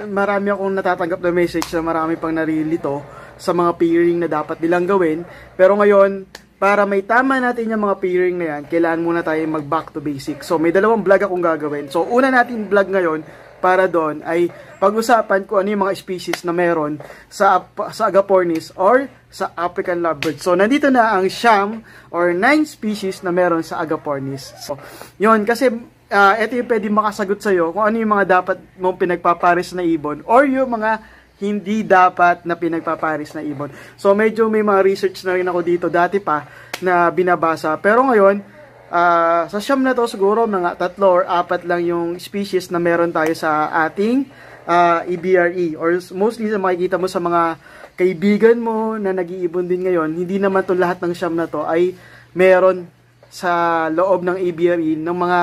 Marami akong natatanggap na message na marami pang narilito sa mga pairing na dapat nilang gawin. Pero ngayon, para may tama natin yung mga pairing na yan, kailangan muna tayo mag back to basic. So may dalawang vlog akong gagawin. So una natin vlog ngayon para doon ay pag-usapan ko ano yung mga species na meron sa Agapornis or sa African lovebird. So nandito na ang siyam or 9 species na meron sa Agapornis. So yun, kasi ito yung pwede makasagot sa'yo kung ano yung mga dapat mong pinagpaparis na ibon or yung mga hindi dapat na pinagpaparis na ibon. So medyo may mga research na rin ako dito dati pa na binabasa. Pero ngayon, sa siyam na to siguro mga 3 or 4 lang yung species na meron tayo sa ating EBRE. Or mostly sa makikita mo sa mga kaibigan mo na nag-iibon din ngayon, hindi naman to lahat ng siyam na to ay meron sa loob ng EBRE ng mga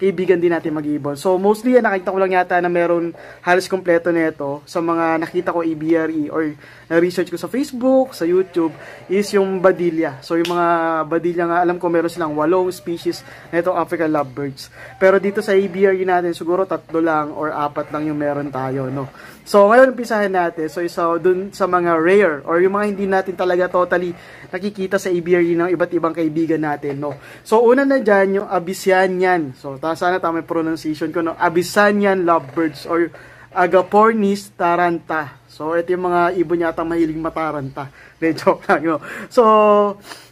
kaibigan din natin mag-ibon. So, mostly, nakita ko lang yata na meron halos kompleto nito sa mga nakita ko EBRE or na-research ko sa Facebook, sa YouTube, is yung Badilla. So, yung mga Badilla nga, alam ko meron silang 8 species na itong African lovebirds. Pero dito sa EBRE natin, siguro 3 lang or 4 lang yung meron tayo, no? So, ngayon, umpisahan natin. So, isa dun sa mga rare or yung mga hindi natin talaga totally nakikita sa EBRE ng iba't ibang kaibigan natin, no? So, una na dyan, yung Abyssinian. So, sana tama yung pronunciation ko, no? Abyssinian lovebirds or Agapornis taranta. So, ito yung mga ibon yata mahilig mataranta. Joke lang, no? So,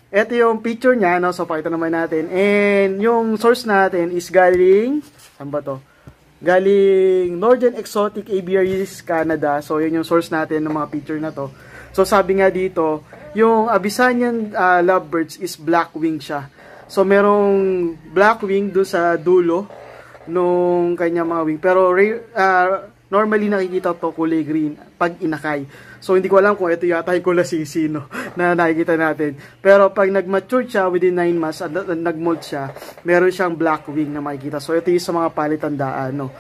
ito yung picture niya, no? So, pakita naman natin. And, yung source natin is galing, saan ba to? Galing Northern Exotic Aviaries, Canada. So, yun yung source natin ng mga picture na to. So, sabi nga dito, yung Abyssinian lovebirds is black wing siya. So, merong black wing doon sa dulo nung kanya mga wing. Pero, normally nakikita to kulay green pag inakay. So, hindi ko alam kung ito yata yung kulasisi, no, na nakikita natin. Pero, pag nag-mature siya within 9 months, at nag-molt siya, meron siyang black wing na makikita. So, ito yung sa mga palitandaan, no.